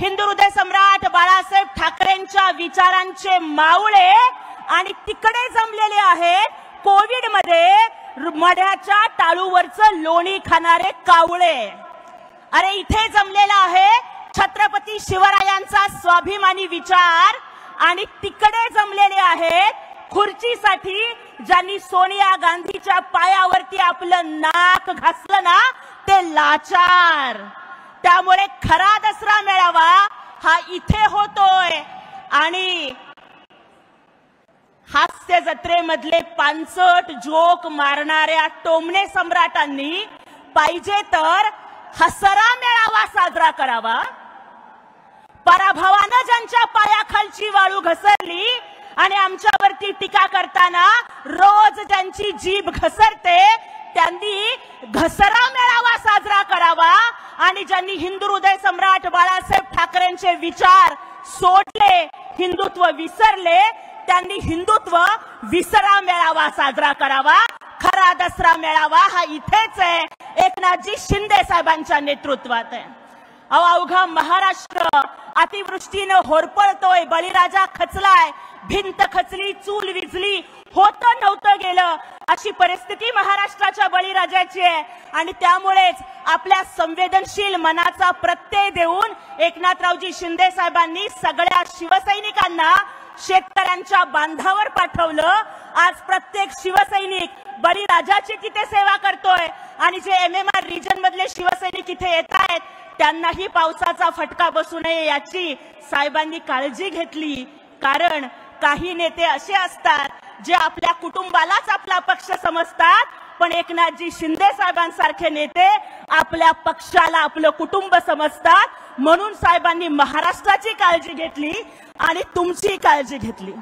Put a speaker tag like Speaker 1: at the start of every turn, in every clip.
Speaker 1: हिंदू हृदय सम्राट बाळासाहेब ठाकरेंच्या विचारांचे मावळे आणि तिकडे जमलेले आहेत कोविड मध्ये मढ्याच्या टाळूवरचं लोणी खाणारे कावळे। अरे इथे जमलेला आहे छत्रपती शिवरायांचा स्वाभिमानी विचार आणि तिकडे जमलेले आहेत खुर्चीसाठी ज्यांनी सोनिया गांधीच्या पायावरती आपलं नाक घासलं ना ते लाचार। त्यामुळे खरा दसरा मेळावा हा इथे होतोय आणि हास्य जत्रेमधले पानसट जोक मारणाऱ्या टोमणे सम्राटांनी पाहिजे तर हसरा मेळावा साजरा करावा। पराभवानं ज्यांच्या पायाखालची वाळू घसरली आणि आमच्यावरती टीका करताना रोज त्यांची जीभ घसरते त्यांनी घसरा मेळावा साजरा करावा आणि ज्यांनी हिंदू हृदय सम्राट बाळासाहेब ठाकरेंचे विचार सोडले हिंदुत्व विसरले त्यांनी हिंदुत्व विसरा मेळावा साजरा करावा। खरा दसरा मेळावा हा इथेच आहे एकनाथजी शिंदे साहेबांच्या नेतृत्वात आहे। अवघा महाराष्ट्र अतिवृष्टीनं होरपळतोय बळीराजा खचलाय भिंत खचली चूल विझली होतं नव्हतं गेलं अशी परिस्थिती महाराष्ट्राच्या बळीराजाची आहे आणि त्यामुळेच आपल्या संवेदनशील मनाचा प्रत्यय देऊन एकनाथरावजी शिंदे साहेबांनी सगळ्या शिवसैनिकांना शेतकऱ्यांच्या बांधावर पाठवलं। आज प्रत्येक शिवसैनिक बळीराजाची तिथे सेवा करतोय आणि जे MMR रिजन मधले शिवसैनिक इथे येत आहेत त्यांनाही पावसाचा फटका बसू नये याची साहेबांनी काळजी घेतली। कारण काही नेते असे असतात जे आपल्या कुटुंबालाच आपला पक्ष समजतात पण एकनाथजी शिंदे साहेबांसारखे नेते आपल्या पक्षाला आपलं कुटुंब समजतात म्हणून साहेबांनी महाराष्ट्राची काळजी घेतली आणि तुमची काळजी घेतली।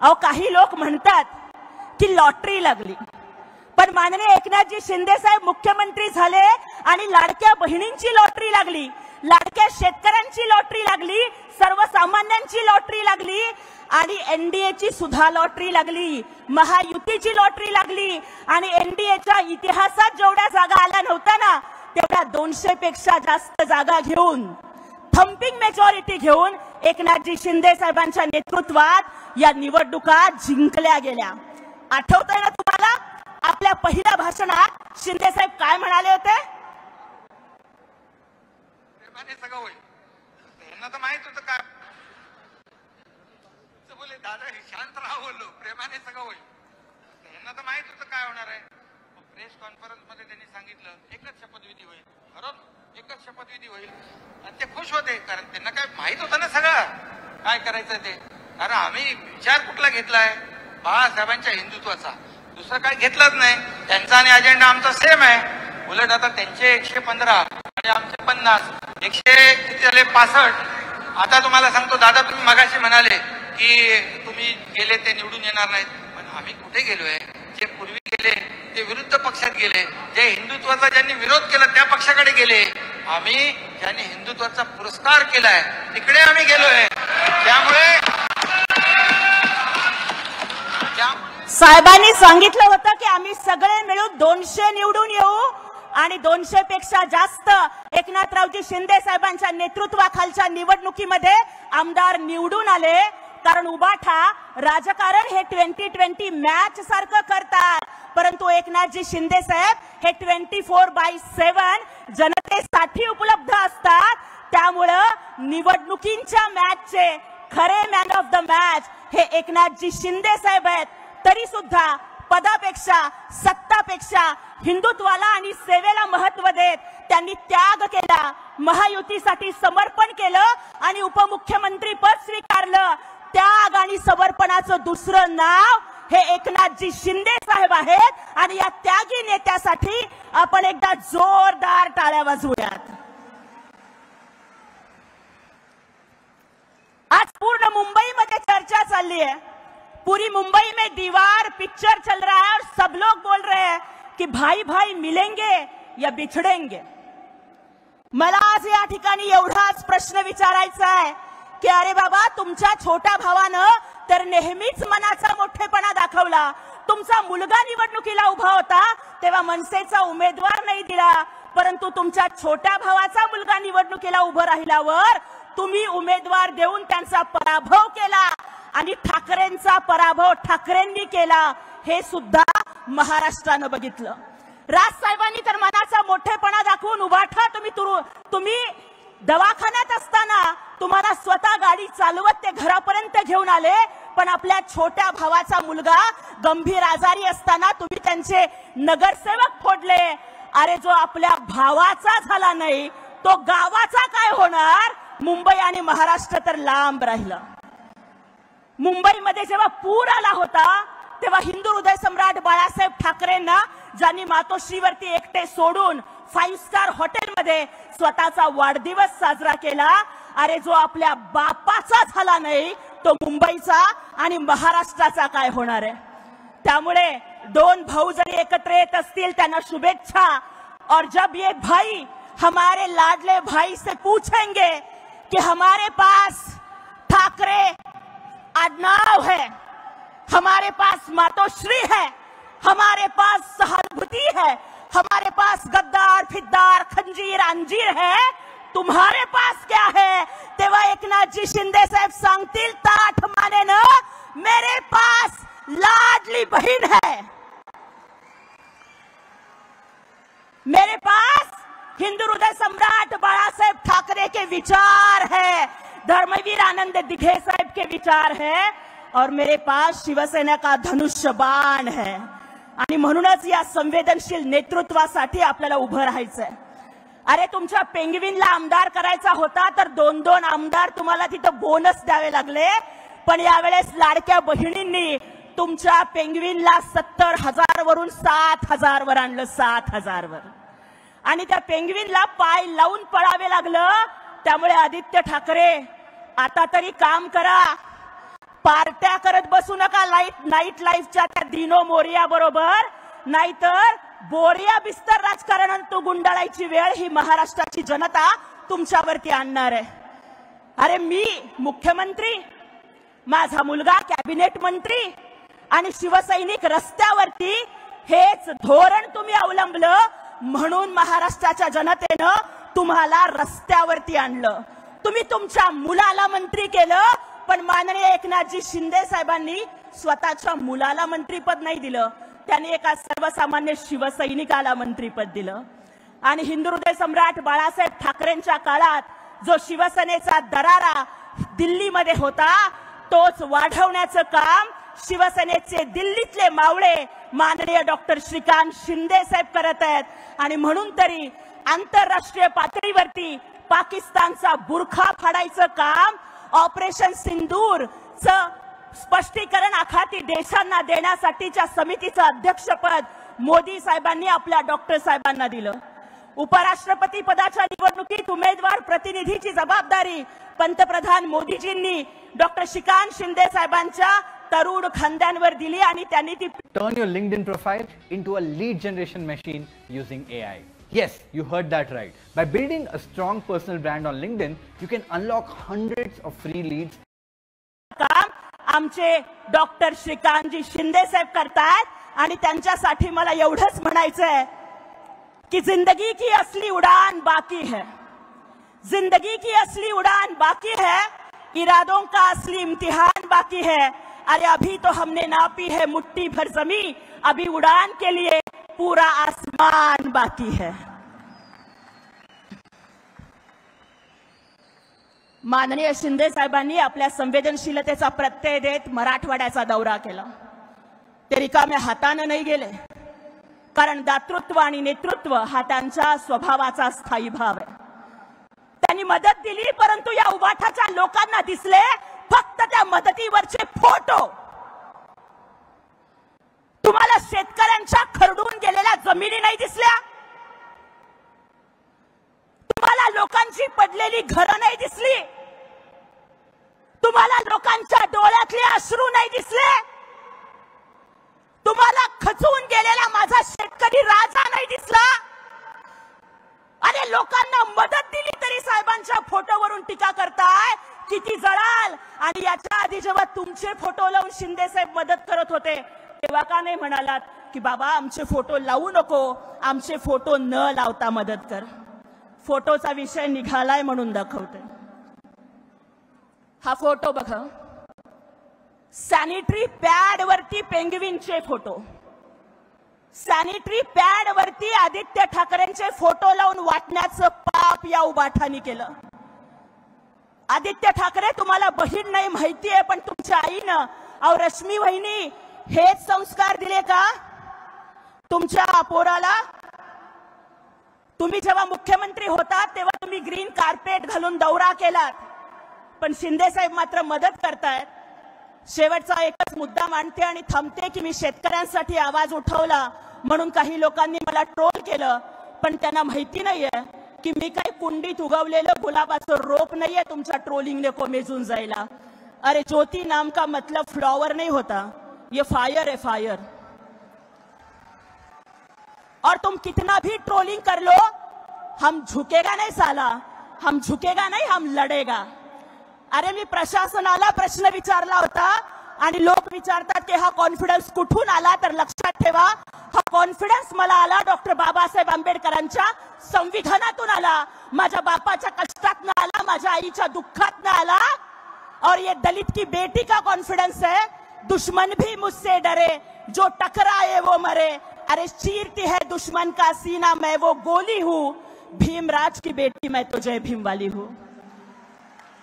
Speaker 1: अहो काही लोक म्हणतात की लॉटरी लागली पण माननीय एकनाथजी शिंदे साहेब मुख्यमंत्री झाले आणि लाडक्या बहिणींची लॉटरी लागली लाडक्या शेतकऱ्यांची लॉटरी लागली सर्वसामान्यांची लॉटरी लागली आणि NDAची सुद्धा लॉटरी लागली महायुतीची लॉटरी लागली आणि NDAच्या इतिहासात जेवढ्या जागा आल्या नव्हत्या ना तेवढ्या 200 पेक्षा जास्त जागा घेऊन थम्पिंग मेजॉरिटी घेऊन एकनाथजी शिंदे साहेबांच्या नेतृत्वात या निवडणुका जिंकल्या गेल्या। आठवतंय ना तुम्हाला आपल्या पहिल्या भाषणात शिंदे साहेब काय म्हणाले होते?
Speaker 2: प्रेमाने सगळं होईल त्यांना तर माहित होतं काय बोले दादा शांत राहा बोललो प्रेमाने सगळं होईल त्यांना तर माहित होतं काय होणार आहे। प्रेस कॉन्फरन्स मध्ये त्यांनी सांगितलं एकच शपथविधी होईल बरोबर एकच शपथविधी होईल आणि ते खुश होते कारण त्यांना काय माहित होतं ना सगळं काय करायचं ते। कारण आम्ही विचार कुठला घेतलाय बाळासाहेबांच्या हिंदुत्वाचा दुसरं काय घेतलंच नाही त्यांचा आणि अजेंडा आमचा सेम आहे। उलट आता त्यांचे 115 आणि आमचे 50 किती झाले 65। आता तुम्हाला सांगतो दादा तुम्ही मगाशी म्हणाले की तुम्ही गेले ते निवडून येणार नाहीत पण आम्ही कुठे गेलोय जे पूर्वी गेले ते विरुद्ध पक्षात गेले जे हिंदुत्वाचा ज्यांनी विरोध केला त्या पक्षाकडे गेले आम्ही ज्यांनी हिंदुत्वाचा पुरस्कार केलाय तिकडे आम्ही गेलोय। त्यामुळे
Speaker 1: साहेबांनी सांगितलं होतं की आम्ही सगळे मिळून 200 निवडून येऊ आणि 200 पेक्षा जास्त एकनाथरावजी शिंदे साहेबांच्या नेतृत्वाखालच्या निवडणुकीमध्ये आमदार निवडून आले कारण उबाठा राजकारण हे 2020 मॅच सारखं करतात परंतु एकनाथजी शिंदे साहेब हे 24/7 जनतेसाठी उपलब्ध असतात। त्यामुळं निवडणुकींच्या मॅचचे खरे मॅन ऑफ द मॅच हे एकनाथजी शिंदे साहेब आहेत। तरी सुद्धा पदापेक्षा सत्तापेक्षा हिंदुत्वाला आणि सेवेला महत्व देत त्यांनी त्याग केला महायुतीसाठी समर्पण केलं आणि उपमुख्यमंत्री पद स्वीकारलं। त्याग आणि समर्पणाचं दुसरं नाव हे एकनाथजी शिंदे साहेब आहेत आणि या त्यागी नेत्यासाठी आपण एकदा जोरदार टाळ्या वाजवूयात। आज पूर्ण मुंबईमध्ये चर्चा चालली है पूरी मुंबई में दीवार पिक्चर चल रहा है और सब लोग बोल रहे हैं कि भाई भाई मिलेंगे या बिछड़ेंगे। मला आज या ठिकाणी एवढाच प्रश्न विचारायचा आहे की अरे बाबा तुमच्या छोट्या भावानं तर नेहमीच मनाचा मोठेपणा दाखवला तुमचा मुलगा निवडणुकीला उभा होता तेव्हा मनसेचा उमेदवार नाही दिला परंतु तुमच्या छोट्या भावाचा मुलगा निवडणुकीला उभा राहिल्यावर तुम्ही उमेदवार देऊन त्यांचा पराभव केला आणि ठाकरेंचा पराभव ठाकरेंनी केला, हे सुद्धा महाराष्ट्रानं बघितलं. राजसाहेबांनी तर मनाचा मोठेपणा दाखवून उभाठा. तुम्ही दवाखान्यात असताना तुम्हाला स्वतः गाडी चालवत ते घरापर्यंत घेऊन आले, पण आपल्या छोट्या भावाचा मुलगा गंभीर आजारी असताना तुम्ही त्यांचे नगरसेवक फोडले. अरे जो आपल्या भावाचा झाला नाही तो गावाचा काय होणार? मुंबई आणि महाराष्ट्र तर लांब राहिलं. मुंबईमध्ये जेव्हा पूर आला होता तेव्हा हिंदू हृदय सम्राट बाळासाहेब ठाकरेंना, ज्यांनी मातोश्रीवरती एकटे सोडून 5 स्टार हॉटेलमध्ये स्वतःचा वाढदिवस साजरा केला, अरे जो आपल्या बापाचा झाला नाही तो मुंबईचा आणि महाराष्ट्राचा काय होणार आहे? त्यामुळे दोन भाऊ जरी एकत्र येत असतील त्यांना शुभेच्छा. और जब ये भाई हमारे लाडले भाई से पूछेंगे कि हमारे पास ठाकरे आडनाव है, हमारे पास मातोश्री है, हमारे पास सहानुभूति है, हमारे पास गद्दार फिद्दार खंजीर अंजीर है, तुम्हारे पास क्या है? तेव्हा एकनाथजी शिंदे साहेब सांगतील ताठ मानेनं, मेरे पास लाडली बहीण है, मेरे पास हिंदू हृदय सम्राट बाळासाहेब ठाकरे के विचार है, धर्मवीर आनंद दिघे साहेब के विचार है, और मेरे पास शिवसेना का धनुष्य बाण है. आणि म्हणूनच या संवेदनशील नेतृत्वासाठी आपल्याला उभं राहायचंय. अरे तुमच्या पेंगविनला आमदार करायचा होता तर 2-2 आमदार तुम्हाला तिथं बोनस द्यावे लागले, पण यावेळेस लाडक्या बहिणींनी तुमच्या पेंगविनला 70,000 वरून 7,000 वर आणलं, 7,000 वर. आणि त्या पेंगविनला पाय लावून पळावे लागलं. त्यामुळे आदित्य ठाकरे आता तरी काम करा, पार्ट्या करत बसू नका नाईट लाईफच्या त्या दिनो मोरिया बरोबर, नाहीतर बोरिया बिस्तर राजकारण तो गुंडाळायची वेळ ही महाराष्ट्राची जनता तुमच्यावरती आणणार आहे. अरे मी मुख्यमंत्री, माझा मुलगा कॅबिनेट मंत्री आणि शिवसैनिक रस्त्यावरती, हेच धोरण तुम्ही अवलंबलं म्हणून महाराष्ट्राच्या जनतेनं तुम्हाला रस्त्यावरती आणलं. तुम्ही तुमच्या मुलाला मंत्री केलं, पण माननीय एकनाथजी शिंदे साहेबांनी स्वतःच्या मुलाला मंत्रीपद नाही दिलं, त्यांनी एका सर्वसामान्य शिवसैनिकाला मंत्रीपद दिलं. आणि हिंदू हृदय सम्राट बाळासाहेब ठाकरेंच्या काळात जो शिवसेनेचा दरारा दिल्लीमध्ये होता तोच वाढवण्याचं काम शिवसेनेचे दिल्लीतले मावळे माननीय डॉक्टर श्रीकांत शिंदे साहेब करत आहेत. आणि म्हणून तरी आंतरराष्ट्रीय पातळीवरती पाकिस्तानचा बुरखा फाडायचं काम, ऑपरेशन सिंदूरचं स्पष्टीकरण आखाती देशांना देण्यासाठीच्या समितीचं अध्यक्षपद मोदी साहेबांनी आपल्या डॉक्टर साहेबांना दिलं. उपराष्ट्रपती पदाच्या निवडणुकीत उमेदवार प्रतिनिधीची जबाबदारी पंतप्रधान मोदीजींनी डॉक्टर श्रीकांत शिंदे साहेबांच्या तरुण खांद्यांवर दिली आणि त्यांनी ती.
Speaker 3: Turn your LinkedIn profile into a lead generation machine using AI. Yes, you heard that right. By building a strong personal brand on LinkedIn, you can unlock hundreds of free leads.
Speaker 1: काम आमचे doctor श्रीकांतजी Shinde साहेब करतात आणि त्यांच्यासाठी मला एवढंच म्हणायचंय की जिंदगी की असली उड़ान बाकी है, जिंदगी की असली उड़ान बाकी है, इरादों का असली इम्तिहान बाकी है. अरे अभी तो हमने नापी है मुट्ठी भर जमी, अभी उड़ान के लिए पूरा आसमान बाकी है. माननीय शिंदे साहेबांनी आपल्या संवेदनशीलतेचा प्रत्यय देत मराठवाड्याचा दौरा केला. ते रिकाम्या हाताने नाही गेले, कारण दातृत्व आणि नेतृत्व हा त्यांच्या स्वभावाचा स्थायी भाव आहे. त्यांनी मदत दिली, परंतु या उबाठाच्या लोकांना दिसले फक्त त्या मदतीवरचे फोटो. तुम्हाला शेतकऱ्यांच्या खरडून गेलेल्या जमिनी नाही दिसल्या, तुम्हाला लोकांची पडलेली घरं नाही दिसली, तुम्हाला लोकांच्या डोळ्यातले अश्रू नाही दिसले, तुम्हाला खचून गेलेला माझा शेतकरी राजा नाही दिसला. अरे लोकांना मदत दिली तरी साहेबांच्या फोटोवरून टीका करताय, किती जळाल. आणि याच्या आधी जेव्हा तुमचे फोटो लावून शिंदे साहेब मदत करत होते तेव्हा का नाही म्हणालात की बाबा आमचे फोटो लावू नको, आमचे फोटो न लावता मदत कर. फोटोचा विषय निघालाय म्हणून दाखवते. हा फोटो बघा, सॅनिटरी पॅड वरती पेंग्विनचे फोटो, सॅनिटरी पॅड वरती आदित्य ठाकरेंचे फोटो लावून वाटण्याचं पाप या उबाठानी केलं. आदित्य ठाकरे, तुम्हाला बहीण नाही माहितीये, पण तुमच्या आईनं अहो रश्मी वहिनी हेच संस्कार दिले का तुमच्या पोराला? तुम्ही जेव्हा मुख्यमंत्री होता तेव्हा तुम्ही ग्रीन कार्पेट घालून दौरा केलात, पण शिंदे साहेब मात्र मदत करतायत. शेवटचा एकच मुद्दा मांडते आणि थांबते की मी शेतकऱ्यांसाठी आवाज उठवला म्हणून काही लोकांनी मला ट्रोल केलं, पण त्यांना माहिती नाहीये की मी काही कुंडीत उगवलेलं गुलाबाचं रोप नाहीये तुमच्या ट्रोलिंगने कोमेजून जायला. अरे ज्योति नाम का मतलब फ्लावर नहीं होता, ये फायर है, फायर. और तुम कितना भी ट्रोलिंग कर लो, हम झुकेगा नहीं साला, हम झुकेगा नहीं, हम लढेगा. अरे मी प्रशासनाला प्रश्न विचारला होता आणि लोक विचारतात की हा कॉन्फिडन्स कुठून आला, तर लक्षात ठेवा हा कॉन्फिडन्स मला आला डॉक्टर बाबासाहेब आंबेडकरांच्या संविधानातून आला, माझ्या बापाच्या कष्टातनं आला, माझ्या आईच्या दुःखातनं आला. और ये दलित की बेटी का कॉन्फिडेंस है, दुश्मन भी मुझसे डरे, जो टकराए वो मरे. अरे चीरती है दुश्मन का सीना, मैं वो गोली हूं, भीमराज की बेटी मैं तो जय भीम वाली हूं.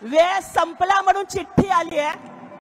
Speaker 1: वेळ संपला म्हणून चिठ्ठी आली आहे.